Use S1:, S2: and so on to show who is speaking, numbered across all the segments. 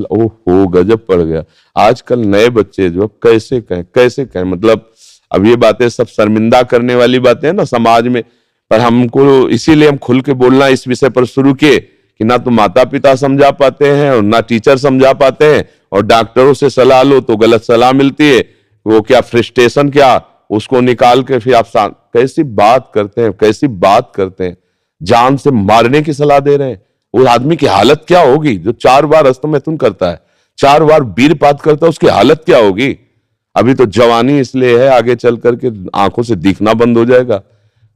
S1: ओहो गजब पड़ गया। आजकल नए बच्चे जो कैसे कहें मतलब अब ये बातें सब शर्मिंदा करने वाली बातें हैं ना समाज में, पर हमको इसीलिए हम खुल के बोलना इस विषय पर शुरू किए कि ना तो माता पिता समझा पाते हैं और ना टीचर समझा पाते हैं, और डॉक्टरों से सलाह लो तो गलत सलाह मिलती है। वो क्या फ्रस्ट्रेशन क्या उसको निकाल के फिर आप कैसी बात करते हैं, कैसी बात करते हैं, जान से मारने की सलाह दे रहे हैं। उस आदमी की हालत क्या होगी जो 4 बार हस्तमैथुन करता है, 4 बार वीरपात करता है, उसकी हालत क्या होगी। अभी तो जवानी इसलिए है, आगे चल करके आंखों से दिखना बंद हो जाएगा,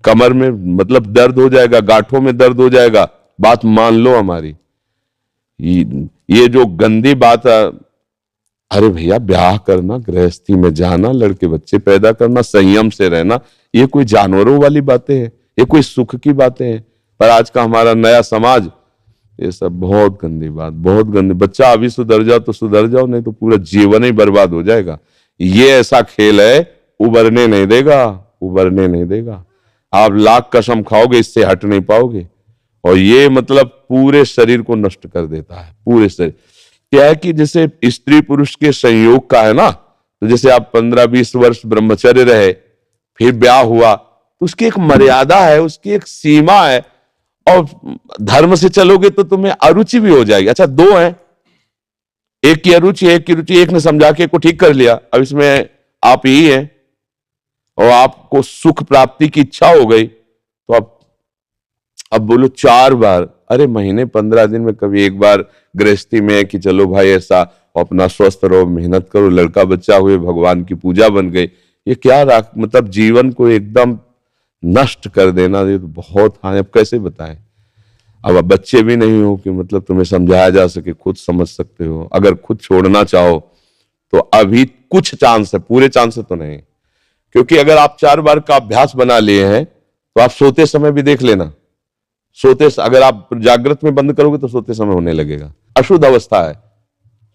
S1: कमर में मतलब दर्द हो जाएगा, गांठों में दर्द हो जाएगा। बात मान लो हमारी। ये जो गंदी बात है, अरे भैया ब्याह करना, गृहस्थी में जाना, लड़के बच्चे पैदा करना, संयम से रहना, ये कोई जानवरों वाली बातें हैं, ये कोई सुख की बातें हैं। पर आज का हमारा नया समाज ये सब बहुत गंदी बात, बहुत गंदी। बच्चा अभी सुधर जाओ तो सुधर जाओ, नहीं तो पूरा जीवन ही बर्बाद हो जाएगा। ये ऐसा खेल है, उबरने नहीं देगा, उबरने नहीं देगा। आप लाख कसम खाओगे इससे हट नहीं पाओगे। और ये मतलब पूरे शरीर को नष्ट कर देता है, पूरे शरीर। क्या है कि जैसे स्त्री पुरुष के संयोग का है ना, तो जैसे आप 15-20 वर्ष ब्रह्मचर्य रहे, फिर ब्याह हुआ, तो उसकी एक मर्यादा है, उसकी एक सीमा है। और धर्म से चलोगे तो तुम्हें अरुचि भी हो जाएगी। अच्छा, 2 हैं, एक की अरुचि, एक की रुचि, एक ने समझा के को ठीक कर लिया, अब इसमें आप ही हैं और आपको सुख प्राप्ति की इच्छा हो गई, तो अब बोलो 4 बार, अरे महीने 15 दिन में कभी एक बार गृहस्थी में कि चलो भाई ऐसा अपना स्वस्थ रहो, मेहनत करो, लड़का बच्चा हुए, भगवान की पूजा बन गई। ये क्या मतलब जीवन को एकदम नष्ट कर देना, ये तो बहुत हानि। अब कैसे बताएं। अब बच्चे भी नहीं हो कि मतलब तुम्हें समझाया जा सके, खुद समझ सकते हो। अगर खुद छोड़ना चाहो तो अभी कुछ चांस है, पूरे चांस तो नहीं, क्योंकि अगर आप 4 बार का अभ्यास बना लिए हैं तो आप सोते समय भी देख लेना। सोते अगर आप जागृत में बंद करोगे तो सोते समय होने लगेगा। अशुद्ध अवस्था है,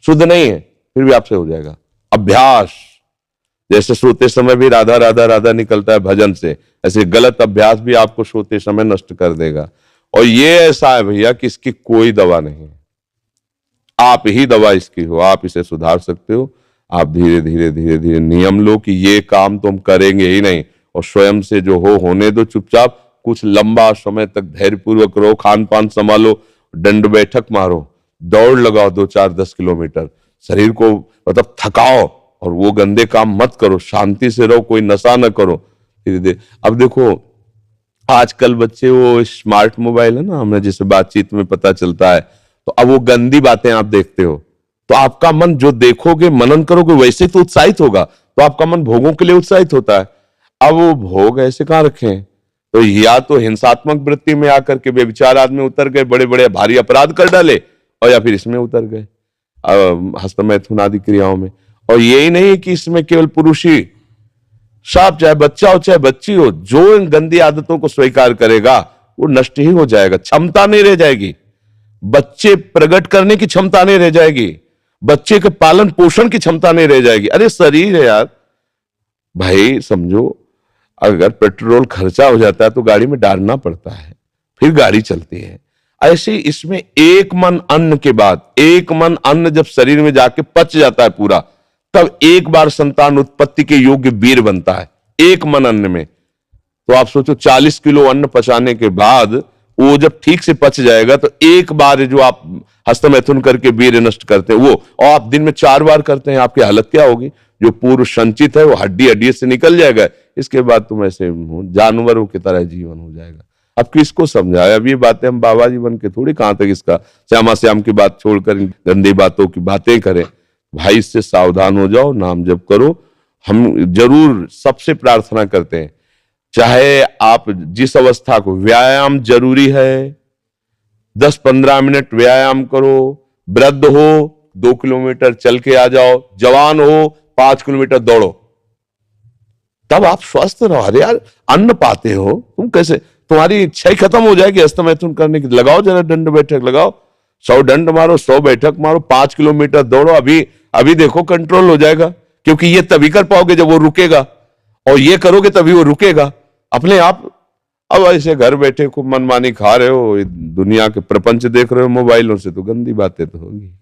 S1: शुद्ध नहीं है, फिर भी आपसे हो जाएगा। अभ्यास, जैसे सोते समय भी राधा राधा राधा निकलता है भजन से, ऐसे गलत अभ्यास भी आपको सोते समय नष्ट कर देगा। और ये ऐसा है भैया कि इसकी कोई दवा नहीं है, आप ही दवा इसकी हो, आप इसे सुधार सकते हो। आप धीरे धीरे धीरे धीरे नियम लो कि ये काम तो हम करेंगे ही नहीं, और स्वयं से जो हो होने दो चुपचाप। कुछ लंबा समय तक धैर्यपूर्वक रहो, खान पान संभालो, दंड बैठक मारो, दौड़ लगाओ 2-4-10 किलोमीटर, शरीर को मतलब थकाओ, और वो गंदे काम मत करो, शांति से रहो, कोई नशा न करो। धीरे धीरे अब देखो आजकल बच्चे वो स्मार्ट मोबाइल है ना, हमें जैसे बातचीत में पता चलता है, तो अब वो गंदी बातें आप देखते हो तो आपका मन जो देखोगे मनन करोगे वैसे तो उत्साहित होगा, तो आपका मन भोगों के लिए उत्साहित होता है। अब वो भोग ऐसे कहां रखे, तो या तो हिंसात्मक वृत्ति में आकर के बेविचार आदमी उतर गए, बड़े बड़े भारी अपराध कर डाले, और या फिर इसमें उतर गए हस्तमैथुन आदि क्रियाओं में। और यही नहीं कि इसमें केवल पुरुष ही, साफ चाहे बच्चा हो चाहे बच्ची हो, जो इन गंदी आदतों को स्वीकार करेगा वो नष्ट ही हो जाएगा, क्षमता नहीं रह जाएगी, बच्चे प्रकट करने की क्षमता नहीं रह जाएगी, बच्चे के पालन पोषण की क्षमता नहीं रह जाएगी। अरे शरीर है यार भाई, समझो अगर पेट्रोल खर्चा हो जाता है तो गाड़ी में डालना पड़ता है, फिर गाड़ी चलती है। ऐसे इसमें एक मन अन्न के बाद, एक मन अन्न जब शरीर में जाके पच जाता है पूरा, तब एक बार संतान उत्पत्ति के योग्य वीर बनता है, एक मन अन्न में। तो आप सोचो 40 किलो अन्न पचाने के बाद वो जब ठीक से पच जाएगा तो एक बार जो आप हस्तमैथुन करके वीर्य नष्ट करते हैं वो, और आप दिन में 4 बार करते हैं, आपकी हालत क्या होगी। जो पूर्व संचित है वो हड्डी हड्डी से निकल जाएगा, इसके बाद तुम ऐसे जानवरों की तरह जीवन हो जाएगा। अब किसको समझाए, अब ये बातें हम बाबा जी बन के थोड़ी कहां तक इसका श्यामा श्याम की बात छोड़कर गंदी बातों की बातें करें। भाई इससे सावधान हो जाओ, नाम जप करो। हम जरूर सबसे प्रार्थना करते हैं, चाहे आप जिस अवस्था को, व्यायाम जरूरी है, 10-15 मिनट व्यायाम करो, वृद्ध हो 2 किलोमीटर चल के आ जाओ, जवान हो 5 किलोमीटर दौड़ो, तब आप स्वस्थ रहो। अरे यार अन्न पाते हो तुम, कैसे तुम्हारी इच्छा ही खत्म हो जाएगी हस्तमैथुन करने की। लगाओ जरा दंड बैठक लगाओ, 100 दंड मारो, 100 बैठक मारो, 5 किलोमीटर दौड़ो। अभी देखो कंट्रोल हो जाएगा, क्योंकि ये तभी कर पाओगे जब वो रुकेगा, और ये करोगे तभी वो रुकेगा अपने आप। अब ऐसे घर बैठे खूब मनमानी खा रहे हो, दुनिया के प्रपंच देख रहे हो मोबाइलों से, तो गंदी बातें तो होगी।